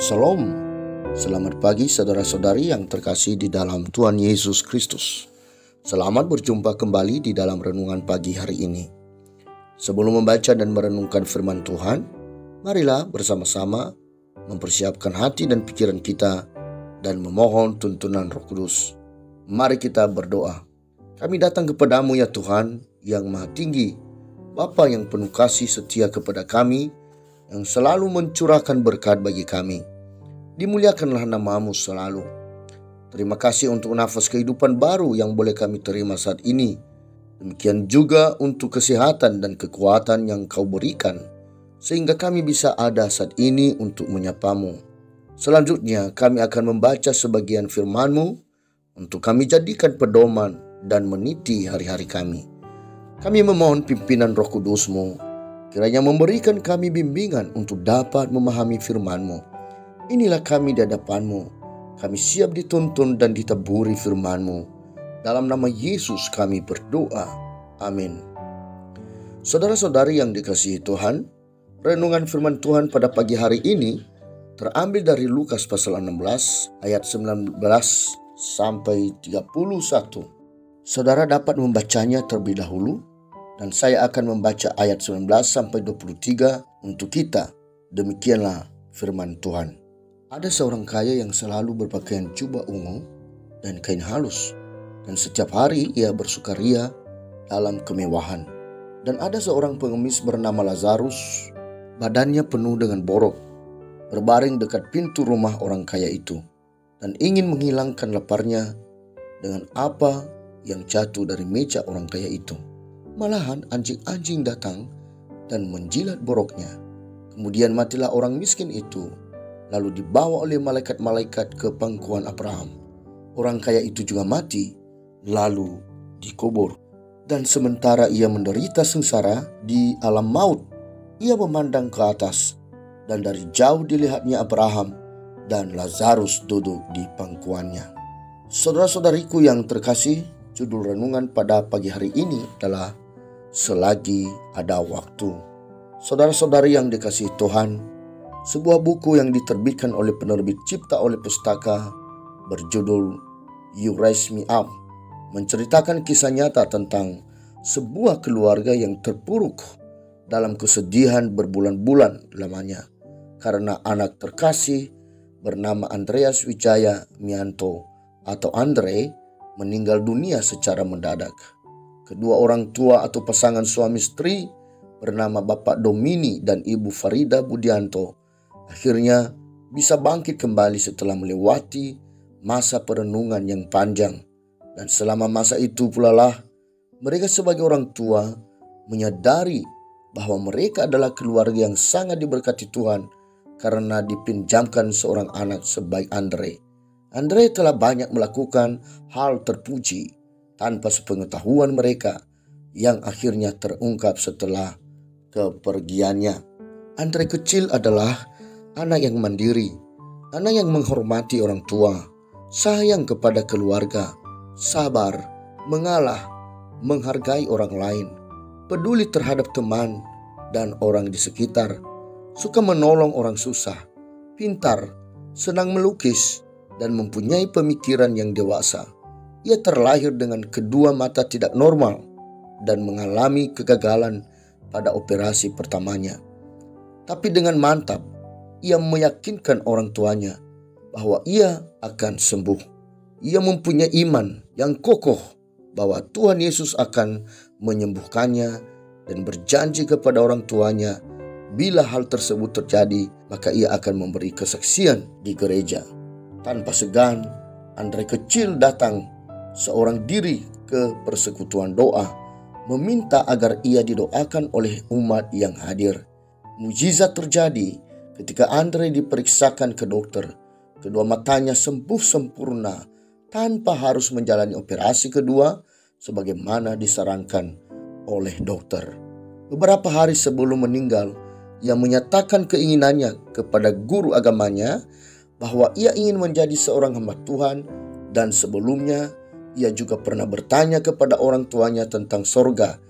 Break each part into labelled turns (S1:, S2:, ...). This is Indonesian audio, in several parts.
S1: Shalom, selamat pagi saudara-saudari yang terkasih di dalam Tuhan Yesus Kristus. Selamat berjumpa kembali di dalam renungan pagi hari ini. Sebelum membaca dan merenungkan firman Tuhan, marilah bersama-sama mempersiapkan hati dan pikiran kita dan memohon tuntunan Roh Kudus. Mari kita berdoa. Kami datang kepadamu ya Tuhan yang Maha Tinggi, Bapa yang penuh kasih setia kepada kami, yang selalu mencurahkan berkat bagi kami. Dimuliakanlah namamu selalu. Terima kasih untuk nafas kehidupan baru yang boleh kami terima saat ini. Demikian juga untuk kesehatan dan kekuatan yang kau berikan, sehingga kami bisa ada saat ini untuk menyapamu. Selanjutnya kami akan membaca sebagian firman-Mu untuk kami jadikan pedoman dan meniti hari-hari kami. Kami memohon pimpinan Roh Kudus-Mu, kiranya memberikan kami bimbingan untuk dapat memahami firman-Mu. Inilah kami di hadapan-Mu. Kami siap dituntun dan diteburi firman-Mu. Dalam nama Yesus kami berdoa. Amin. Saudara-saudari yang dikasihi Tuhan, renungan firman Tuhan pada pagi hari ini terambil dari Lukas pasal 16 ayat 19 sampai 31. Saudara dapat membacanya terlebih dahulu, dan saya akan membaca ayat 19 sampai 23 untuk kita. Demikianlah firman Tuhan. Ada seorang kaya yang selalu berpakaian jubah ungu dan kain halus, dan setiap hari ia bersukaria dalam kemewahan. Dan ada seorang pengemis bernama Lazarus, badannya penuh dengan borok, berbaring dekat pintu rumah orang kaya itu, dan ingin menghilangkan laparnya dengan apa yang jatuh dari meja orang kaya itu. Malahan anjing-anjing datang dan menjilat boroknya. Kemudian matilah orang miskin itu, lalu dibawa oleh malaikat-malaikat ke pangkuan Abraham. Orang kaya itu juga mati, lalu dikubur. Dan sementara ia menderita sengsara di alam maut, ia memandang ke atas, dan dari jauh dilihatnya Abraham dan Lazarus duduk di pangkuannya. Saudara-saudariku yang terkasih, judul renungan pada pagi hari ini adalah Selagi Ada Waktu. Saudara-saudari yang dikasihi Tuhan, sebuah buku yang diterbitkan oleh penerbit Cipta oleh Pustaka berjudul You Raise Me Up menceritakan kisah nyata tentang sebuah keluarga yang terpuruk dalam kesedihan berbulan-bulan lamanya karena anak terkasih bernama Andreas Wijaya Mianto atau Andre meninggal dunia secara mendadak. Kedua orang tua atau pasangan suami istri bernama Bapak Domini dan Ibu Farida Budianto akhirnya bisa bangkit kembali setelah melewati masa perenungan yang panjang. Dan selama masa itu pula lah mereka sebagai orang tua menyadari bahwa mereka adalah keluarga yang sangat diberkati Tuhan karena dipinjamkan seorang anak sebaik Andre. Andre telah banyak melakukan hal terpuji tanpa sepengetahuan mereka yang akhirnya terungkap setelah kepergiannya. Andre kecil adalah anak yang mandiri, anak yang menghormati orang tua, sayang kepada keluarga, sabar, mengalah, menghargai orang lain, peduli terhadap teman dan orang di sekitar, suka menolong orang susah, pintar, senang melukis, dan mempunyai pemikiran yang dewasa. Ia terlahir dengan kedua mata tidak normal dan mengalami kegagalan pada operasi pertamanya. Tapi dengan mantap, ia meyakinkan orang tuanya bahwa ia akan sembuh. Ia mempunyai iman yang kokoh bahwa Tuhan Yesus akan menyembuhkannya dan berjanji kepada orang tuanya bila hal tersebut terjadi, maka ia akan memberi kesaksian di gereja. Tanpa segan, Andre kecil datang seorang diri ke persekutuan doa, meminta agar ia didoakan oleh umat yang hadir. Mujizat terjadi ketika Andre diperiksakan ke dokter. Kedua matanya sembuh sempurna tanpa harus menjalani operasi kedua sebagaimana disarankan oleh dokter. Beberapa hari sebelum meninggal, ia menyatakan keinginannya kepada guru agamanya bahwa ia ingin menjadi seorang hamba Tuhan, dan sebelumnya ia juga pernah bertanya kepada orang tuanya tentang sorga,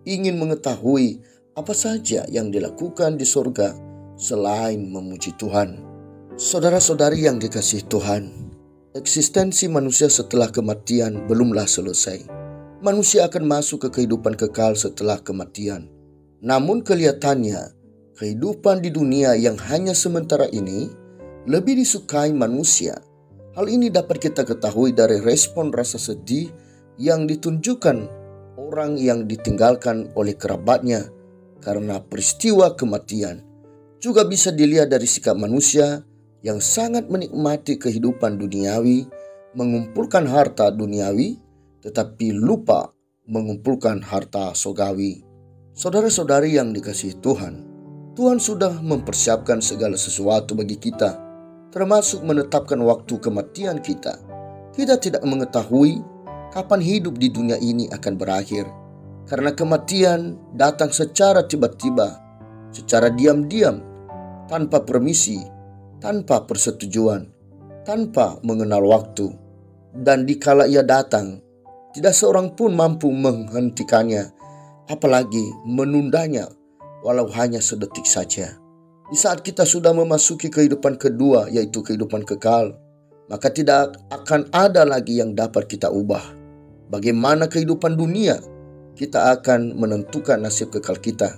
S1: ingin mengetahui apa saja yang dilakukan di sorga selain memuji Tuhan. Saudara-saudari yang dikasihi Tuhan, eksistensi manusia setelah kematian belumlah selesai. Manusia akan masuk ke kehidupan kekal setelah kematian. Namun kelihatannya, kehidupan di dunia yang hanya sementara ini lebih disukai manusia. Hal ini dapat kita ketahui dari respon rasa sedih yang ditunjukkan orang yang ditinggalkan oleh kerabatnya karena peristiwa kematian. Juga bisa dilihat dari sikap manusia yang sangat menikmati kehidupan duniawi, mengumpulkan harta duniawi, tetapi lupa mengumpulkan harta surgawi. Saudara-saudari yang dikasihi Tuhan, Tuhan sudah mempersiapkan segala sesuatu bagi kita, termasuk menetapkan waktu kematian kita. Kita tidak mengetahui kapan hidup di dunia ini akan berakhir, karena kematian datang secara tiba-tiba, secara diam-diam, tanpa permisi, tanpa persetujuan, tanpa mengenal waktu. Dan dikala ia datang, tidak seorang pun mampu menghentikannya, apalagi menundanya, walau hanya sedetik saja. Di saat kita sudah memasuki kehidupan kedua, yaitu kehidupan kekal, maka tidak akan ada lagi yang dapat kita ubah. Bagaimana kehidupan dunia, kita akan menentukan nasib kekal kita.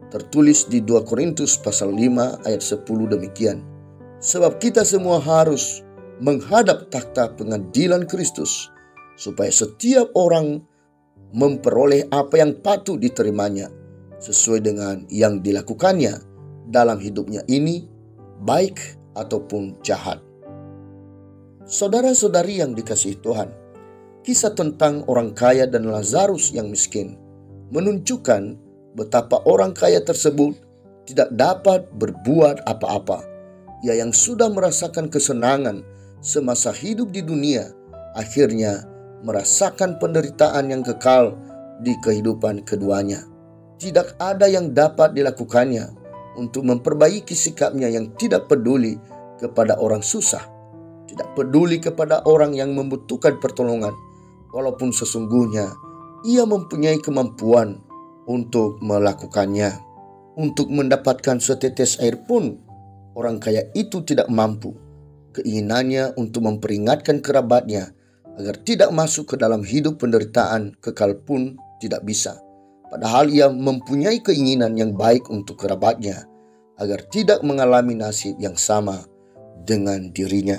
S1: Tertulis di 2 Korintus pasal 5 ayat 10 demikian. Sebab kita semua harus menghadap takhta pengadilan Kristus, supaya setiap orang memperoleh apa yang patut diterimanya, sesuai dengan yang dilakukannya dalam hidupnya ini, baik ataupun jahat. Saudara-saudari yang dikasihi Tuhan, kisah tentang orang kaya dan Lazarus yang miskin menunjukkan betapa orang kaya tersebut tidak dapat berbuat apa-apa. Ia yang sudah merasakan kesenangan semasa hidup di dunia, akhirnya merasakan penderitaan yang kekal di kehidupan keduanya. Tidak ada yang dapat dilakukannya untuk memperbaiki sikapnya yang tidak peduli kepada orang susah, tidak peduli kepada orang yang membutuhkan pertolongan, walaupun sesungguhnya ia mempunyai kemampuan untuk melakukannya. Untuk mendapatkan setetes air pun orang kaya itu tidak mampu. Keinginannya untuk memperingatkan kerabatnya agar tidak masuk ke dalam hidup penderitaan kekal pun tidak bisa. Padahal ia mempunyai keinginan yang baik untuk kerabatnya agar tidak mengalami nasib yang sama dengan dirinya.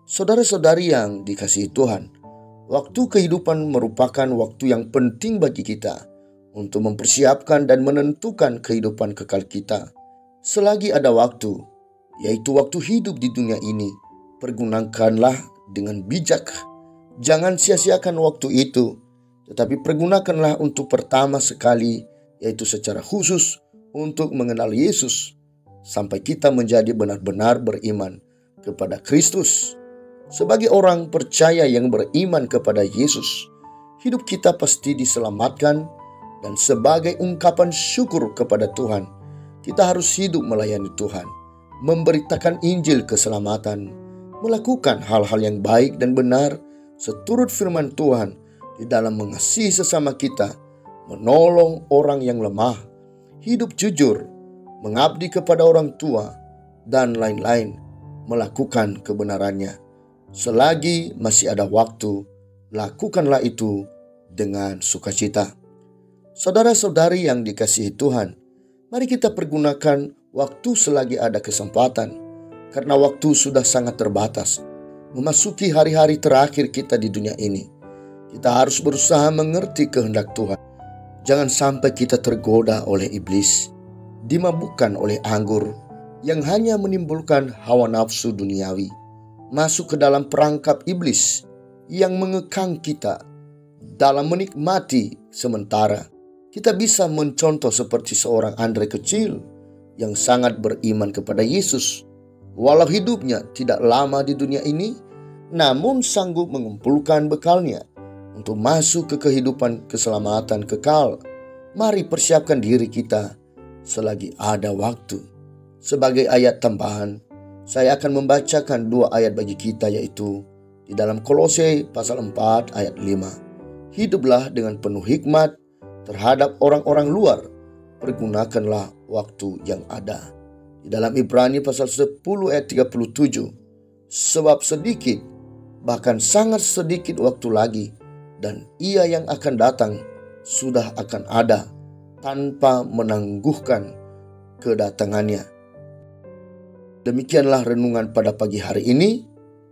S1: Saudara-saudari yang dikasihi Tuhan, waktu kehidupan merupakan waktu yang penting bagi kita untuk mempersiapkan dan menentukan kehidupan kekal kita. Selagi ada waktu, yaitu waktu hidup di dunia ini, pergunakanlah dengan bijak. Jangan sia-siakan waktu itu, tetapi pergunakanlah untuk pertama sekali, yaitu secara khusus untuk mengenal Yesus, sampai kita menjadi benar-benar beriman kepada Kristus. Sebagai orang percaya yang beriman kepada Yesus, hidup kita pasti diselamatkan, dan sebagai ungkapan syukur kepada Tuhan, kita harus hidup melayani Tuhan, memberitakan Injil keselamatan, melakukan hal-hal yang baik dan benar seturut firman Tuhan di dalam mengasihi sesama kita, menolong orang yang lemah, hidup jujur, mengabdi kepada orang tua, dan lain-lain, melakukan kebenarannya. Selagi masih ada waktu, lakukanlah itu dengan sukacita. Saudara-saudari yang dikasihi Tuhan, mari kita pergunakan waktu selagi ada kesempatan, karena waktu sudah sangat terbatas. Memasuki hari-hari terakhir kita di dunia ini, kita harus berusaha mengerti kehendak Tuhan. Jangan sampai kita tergoda oleh iblis, dimabukkan oleh anggur yang hanya menimbulkan hawa nafsu duniawi, masuk ke dalam perangkap iblis yang mengekang kita dalam menikmati sementara. Kita bisa mencontoh seperti seorang Andre kecil yang sangat beriman kepada Yesus. Walau hidupnya tidak lama di dunia ini, namun sanggup mengumpulkan bekalnya untuk masuk ke kehidupan keselamatan kekal. Mari persiapkan diri kita selagi ada waktu. Sebagai ayat tambahan, saya akan membacakan 2 ayat bagi kita, yaitu di dalam Kolose pasal 4 ayat 5. Hiduplah dengan penuh hikmat terhadap orang-orang luar, pergunakanlah waktu yang ada. Di dalam Ibrani pasal 10 ayat 37, sebab sedikit, bahkan sangat sedikit waktu lagi, dan Ia yang akan datang sudah akan ada tanpa menangguhkan kedatangannya. Demikianlah renungan pada pagi hari ini.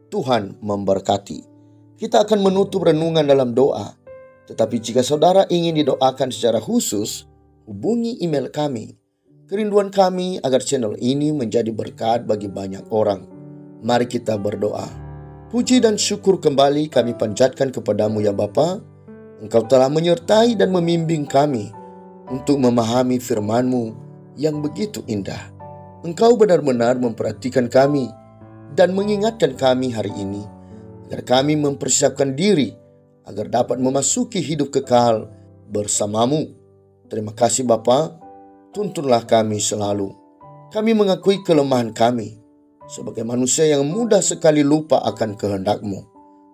S1: Tuhan memberkati. Kita akan menutup renungan dalam doa. Tetapi jika saudara ingin didoakan secara khusus, hubungi email kami. Kerinduan kami agar channel ini menjadi berkat bagi banyak orang. Mari kita berdoa. Puji dan syukur kembali kami panjatkan kepadamu ya Bapa. Engkau telah menyertai dan membimbing kami untuk memahami firman-Mu yang begitu indah. Engkau benar-benar memperhatikan kami dan mengingatkan kami hari ini agar kami mempersiapkan diri agar dapat memasuki hidup kekal bersama-Mu. Terima kasih Bapa, tuntunlah kami selalu. Kami mengakui kelemahan kami sebagai manusia yang mudah sekali lupa akan kehendak-Mu.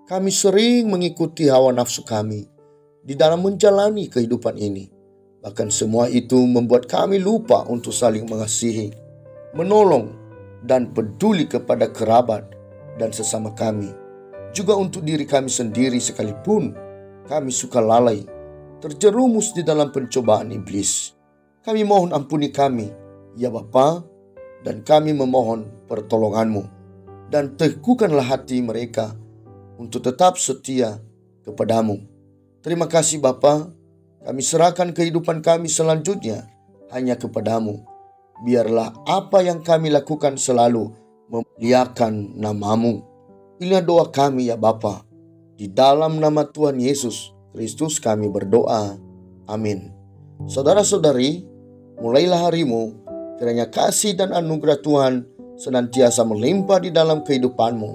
S1: Kami sering mengikuti hawa nafsu kami di dalam menjalani kehidupan ini. Bahkan semua itu membuat kami lupa untuk saling mengasihi, menolong, dan peduli kepada kerabat dan sesama kami. Juga untuk diri kami sendiri sekalipun kami suka lalai, terjerumus di dalam pencobaan iblis. Kami mohon ampuni kami, ya Bapa, dan kami memohon pertolongan-Mu. Dan teguhkanlah hati mereka untuk tetap setia kepadamu. Terima kasih Bapa, kami serahkan kehidupan kami selanjutnya hanya kepadamu. Biarlah apa yang kami lakukan selalu memuliakan nama-Mu. Inilah doa kami ya Bapa. Di dalam nama Tuhan Yesus Kristus kami berdoa. Amin. Saudara-saudari, mulailah harimu, kiranya kasih dan anugerah Tuhan senantiasa melimpah di dalam kehidupanmu.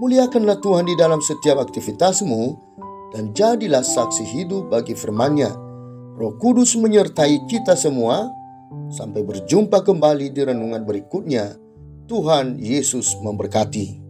S1: Muliakanlah Tuhan di dalam setiap aktivitasmu, dan jadilah saksi hidup bagi firman-Nya. Roh Kudus menyertai kita semua. Sampai berjumpa kembali di renungan berikutnya. Tuhan Yesus memberkati.